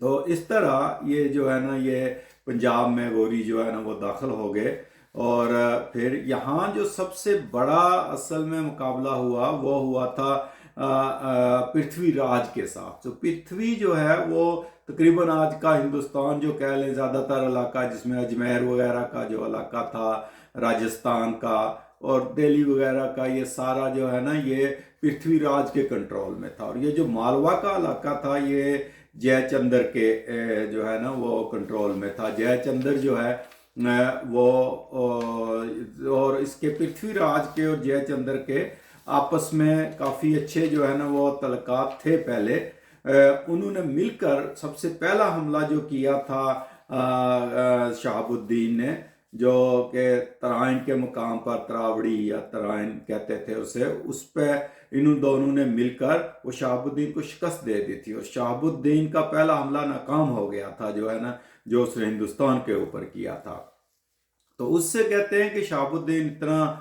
تو اس طرح یہ جو ہے نا یہ پنجاب میں غوری جو ہے نا وہ داخل ہو گئے، اور پھر یہاں جو سب سے بڑا اصل میں مقابلہ ہوا وہ ہوا تھا پرتھوی راج کے ساتھ۔ تو پرتھوی جو ہے وہ تقریباً آج کا ہندوستان جو کہہ لیں زیادہ تر علاقہ، جس میں اجمیر وغیرہ کا جو علاقہ تھا، راجستھان کا اور دہلی وغیرہ کا، یہ سارا جو ہے نا یہ پرتھوی راج کے کنٹرول میں تھا، اور یہ جو مالوا کا علاقہ تھا یہ جے چندر کے جو ہے نا وہ کنٹرول میں تھا۔ جے چندر جو ہے وہ اور اس کے پرتھوی راج کے اور جے چندر کے آپس میں کافی اچھے جو ہے نا وہ تعلقات تھے پہلے۔ انہوں نے مل کر سب سے پہلا حملہ جو کیا تھا شہاب الدین نے، جو کہ ترائن کے مقام پر، تراوڑی یا ترائن کہتے تھے اسے، اس پہ انہوں دونوں نے مل کر وہ شہاب الدین کو شکست دے دی تھی، اور شہاب الدین کا پہلا حملہ ناکام ہو گیا تھا جو ہے نا، جو اس نے ہندوستان کے اوپر کیا تھا۔ تو اس سے کہتے ہیں کہ شہاب الدین اتنا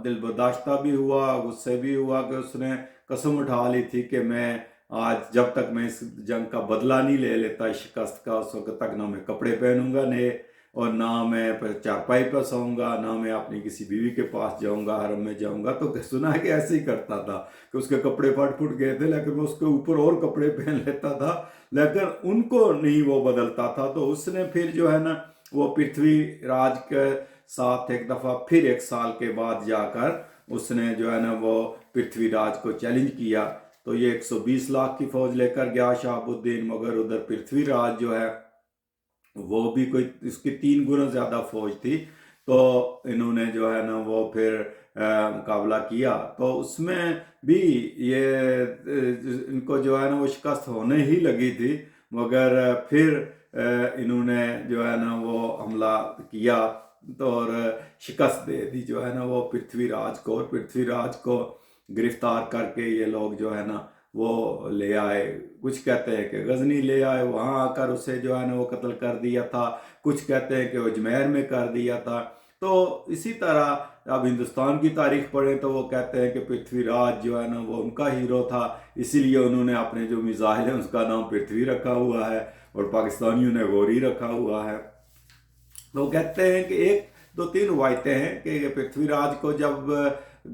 دل برداشتہ بھی ہوا، غصے بھی ہوا، کہ اس نے قسم اٹھا لی تھی کہ میں آج جب تک میں اس جنگ کا بدلہ نہیں لے لیتا اس شکست کا، اس وقت تک نہ میں کپڑے پہنوں گا نئے، اور نہ میں چارپائی پر سوؤں گا، نہ میں اپنی کسی بیوی کے پاس جاؤں گا، حرم میں جاؤں گا۔ تو سنا ہے کہ ایسے ہی کرتا تھا کہ اس کے کپڑے پھٹ گئے تھے، لیکن وہ اس کے اوپر اور کپڑے پہن لیتا تھا، لیکن ان کو نہیں وہ بدلتا تھا۔ تو اس نے پھر جو ہے نا وہ پرتھوی راج کے ساتھ ایک دفعہ پھر 1 سال کے بعد جا کر اس نے جو ہے نا وہ پرتھوی راج کو چیلنج کیا۔ تو یہ 120 لاکھ کی فوج لے کر گیا شہاب الدین، مگر ادھر پرتھوی راج جو ہے وہ بھی کوئی اس کی 3 گنا زیادہ فوج تھی۔ تو انہوں نے جو ہے نا وہ پھر مقابلہ کیا، تو اس میں بھی یہ ان کو جو ہے نا وہ شکست ہونے ہی لگی تھی، مگر پھر انہوں نے جو ہے نا وہ حملہ کیا اور شکست دے دی جو ہے نا وہ پرتھوی راج کو، اور پرتھوی راج کو گرفتار کر کے یہ لوگ جو ہے نا وہ لے آئے۔ کچھ کہتے ہیں کہ غزنی لے آئے، وہاں آ کر اسے جو ہے نا وہ قتل کر دیا تھا، کچھ کہتے ہیں کہ وہ اجمیر میں کر دیا تھا۔ تو اسی طرح اب ہندوستان کی تاریخ پڑھیں تو وہ کہتے ہیں کہ پرتھوی راج جو ہے نا وہ ان کا ہیرو تھا، اسی لیے انہوں نے اپنے جو میزائل ہیں اس کا نام پرتھوی رکھا ہوا ہے، اور پاکستانیوں نے غوری رکھا ہوا ہے۔ تو کہتے ہیں کہ 1 2 3 روایتیں ہیں کہ پرتھوی راج کو جب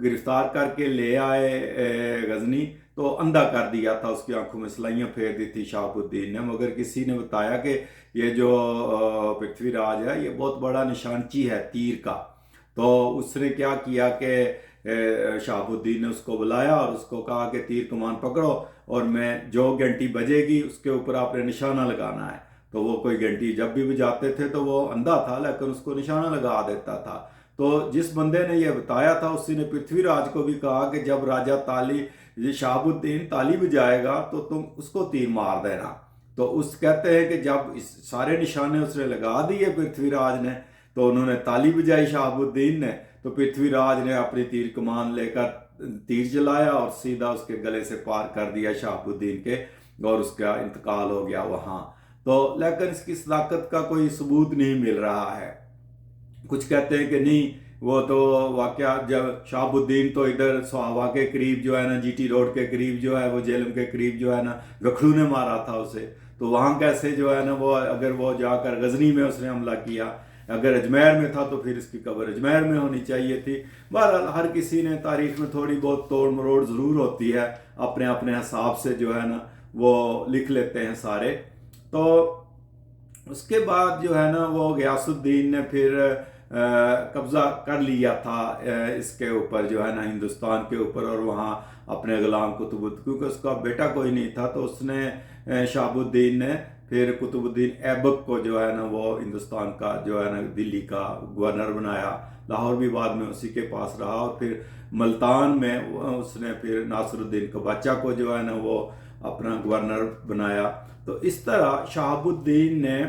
گرفتار کر کے لے آئے غزنی تو اندھا کر دیا تھا، اس کی آنکھوں میں سلائیاں پھیر دی تھی شہاب الدین نے، مگر کسی نے بتایا کہ یہ جو پرتھوی راج ہے یہ بہت بڑا نشانچی ہے تیر کا۔ تو اس نے کیا کیا کہ شہاب الدین نے اس کو بلایا اور اس کو کہا کہ تیر کمان پکڑو، اور میں جو گھنٹی بجے گی اس کے اوپر آپ نے نشانہ لگانا ہے۔ تو وہ کوئی گھنٹی جب بھی بجاتے تھے تو وہ اندھا تھا، لیکن اس کو نشانہ لگا دیتا تھا۔ تو جس بندے نے یہ بتایا تھا اسی نے پرتھوی راج کو بھی کہا کہ جب راجہ شہاب الدین تالی بجائے گا تو تم اس کو تیر مار دینا۔ تو اس کہتے ہیں کہ جب اس سارے نشانے اس نے لگا دیے پرتھوی راج نے، تو انہوں نے تالی بجائی شہاب الدین نے، تو پرتھوی راج نے اپنی تیر کمان لے کر تیر چلایا اور سیدھا اس کے گلے سے پار کر دیا شہاب الدین کے، اور اس کا انتقال ہو گیا وہاں۔ تو لیکن اس کی صداقت کا کوئی ثبوت نہیں مل رہا ہے۔ کچھ کہتے ہیں کہ نہیں، وہ تو واقعہ جب شہاب الدین تو ادھر سہاوا کے قریب جو ہے نا، جی ٹی روڈ کے قریب جو ہے، وہ جہلم کے قریب جو ہے نا گکھڑو نے مارا تھا اسے، تو وہاں کیسے جو ہے نا وہ اگر وہ جا کر غزنی میں اس نے حملہ کیا، اگر اجمیر میں تھا تو پھر اس کی قبر اجمیر میں ہونی چاہیے تھی۔ بہرحال ہر کسی نے تاریخ میں تھوڑی بہت توڑ مروڑ ضرور ہوتی ہے، اپنے اپنے حساب سے جو ہے نا وہ لکھ لیتے ہیں سارے۔ تو اس کے بعد جو ہے نا وہ غیاث الدین نے پھر قبضہ کر لیا تھا اس کے اوپر جو ہے نا، ہندوستان کے اوپر، اور وہاں اپنے غلام قطب الدین، کیونکہ اس کا بیٹا کوئی نہیں تھا، تو اس نے شہاب الدین نے پھر قطب الدین ایبک کو جو ہے نا وہ ہندوستان کا جو ہے نا دلی کا گورنر بنایا، لاہور بھی بعد میں اسی کے پاس رہا، اور پھر ملتان میں اس نے پھر ناصر الدین قباچہ کو جو ہے نا وہ اپنا گورنر بنایا۔ تو اس طرح شہاب الدین نے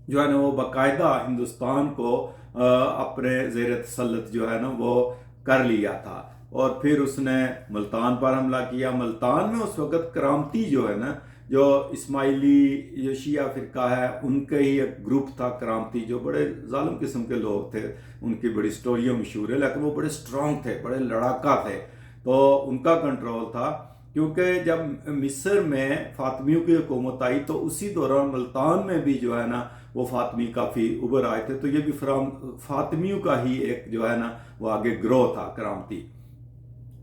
جو ہے نا وہ باقاعدہ ہندوستان کو اپنے زیر تسلط جو ہے نا وہ کر لیا تھا، اور پھر اس نے ملتان پر حملہ کیا۔ ملتان میں اس وقت کرامتی جو ہے نا، جو اسماعیلی جو شیعہ فرقہ ہے ان کے ہی ایک گروپ تھا کرامتی، جو بڑے ظالم قسم کے لوگ تھے، ان کی بڑی سٹوریاں مشہور ہے، لیکن وہ بڑے سٹرونگ تھے، بڑے لڑاکا تھے، تو ان کا کنٹرول تھا۔ کیونکہ جب مصر میں فاطمیوں کی حکومت آئی تو اسی دوران ملتان میں بھی جو ہے نا وہ فاطمی کافی ابھر آئے تھے، تو یہ بھی فاطمیوں کا ہی ایک جو ہے نا وہ آگے گروہ تھا کرامتی۔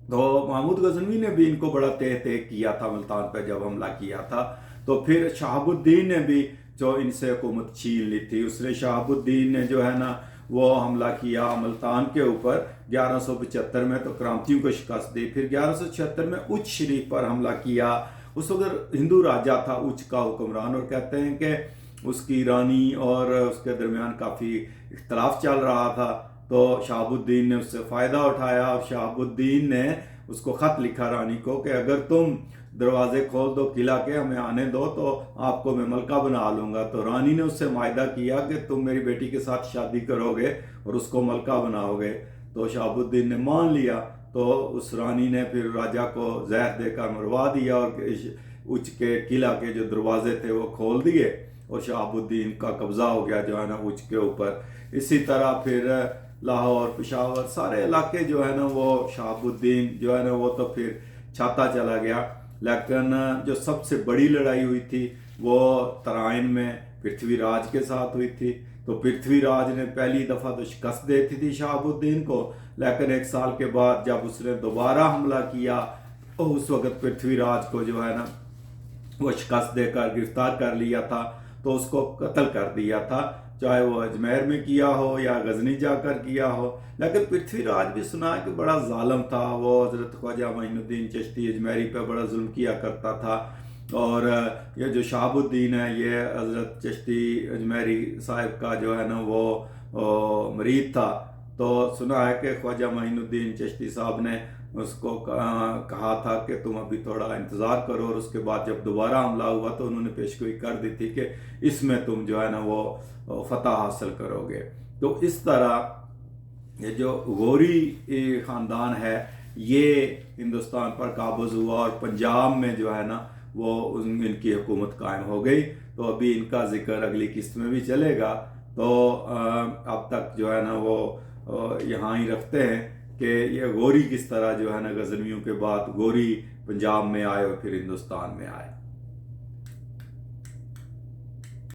تو محمود غزنوی نے بھی ان کو بڑا تہ کیا تھا ملتان پہ جب حملہ کیا تھا۔ تو پھر شہاب الدین نے بھی جو ان سے حکومت چھین لی تھی، اس نے شہاب الدین نے جو ہے نا وہ حملہ کیا ملتان کے اوپر 1175 میں، تو کرامتیوں کو شکست دی۔ پھر 1176 میں اچ شریف پر حملہ کیا۔ اس وقت ہندو راجہ تھا اچ کا حکمران، اور کہتے ہیں کہ اس کی رانی اور اس کے درمیان کافی اختلاف چل رہا تھا، تو شہاب الدین نے اس سے فائدہ اٹھایا، اور شہاب الدین نے اس کو خط لکھا رانی کو کہ اگر تم دروازے کھول دو قلعہ کے، ہمیں آنے دو، تو آپ کو میں ملکہ بنا لوں گا۔ تو رانی نے اس سے معاہدہ کیا کہ تم میری بیٹی کے ساتھ شادی کرو گے اور اس کو ملکہ بناؤ گے۔ تو شہاب الدین نے مان لیا، تو اس رانی نے پھر راجہ کو زہر دے کر مروا دیا، اور اچ کے قلعہ کے جو دروازے تھے وہ کھول دیے، اور شہاب الدین کا قبضہ ہو گیا جو ہے نا اچ کے اوپر۔ اسی طرح پھر لاہور، پشاور، سارے علاقے جو ہے نا وہ شہاب الدین جو ہے نا وہ تو پھر چھاتا چلا گیا۔ لیکن جو سب سے بڑی لڑائی ہوئی تھی وہ ترائن میں پرتھوی راج کے ساتھ ہوئی تھی۔ تو پرتھوی راج نے پہلی دفعہ تو شکست دیتی تھی شہاب الدین کو، لیکن 1 سال کے بعد جب اس نے دوبارہ حملہ کیا تو اس وقت پرتھوی راج کو جو ہے نا وہ شکست دے کر گرفتار کر لیا تھا، تو اس کو قتل کر دیا تھا، چاہے وہ اجمیر میں کیا ہو یا غزنی جا کر کیا ہو۔ لیکن پرتھوی راج بھی سنا ہے کہ بڑا ظالم تھا، وہ حضرت خواجہ معین الدین چشتی اجمیری پہ بڑا ظلم کیا کرتا تھا، اور یہ جو شہاب الدین ہے یہ حضرت چشتی اجمیری صاحب کا جو ہے نا وہ مرید تھا۔ تو سنا ہے کہ خواجہ معین الدین چشتی صاحب نے اس کو کہا تھا کہ تم ابھی تھوڑا انتظار کرو، اور اس کے بعد جب دوبارہ حملہ ہوا تو انہوں نے پیشگوئی کر دی تھی کہ اس میں تم جو ہے نا وہ فتح حاصل کرو گے۔ تو اس طرح یہ جو غوری خاندان ہے یہ ہندوستان پر قابض ہوا، اور پنجاب میں جو ہے نا وہ ان کی حکومت قائم ہو گئی۔ تو ابھی ان کا ذکر اگلی قسط میں بھی چلے گا، تو اب تک جو ہے نا وہ یہاں ہی رکھتے ہیں کہ یہ غوری کس طرح جو ہے نا غزنویوں کے بعد غوری پنجاب میں آئے اور پھر ہندوستان میں آئے۔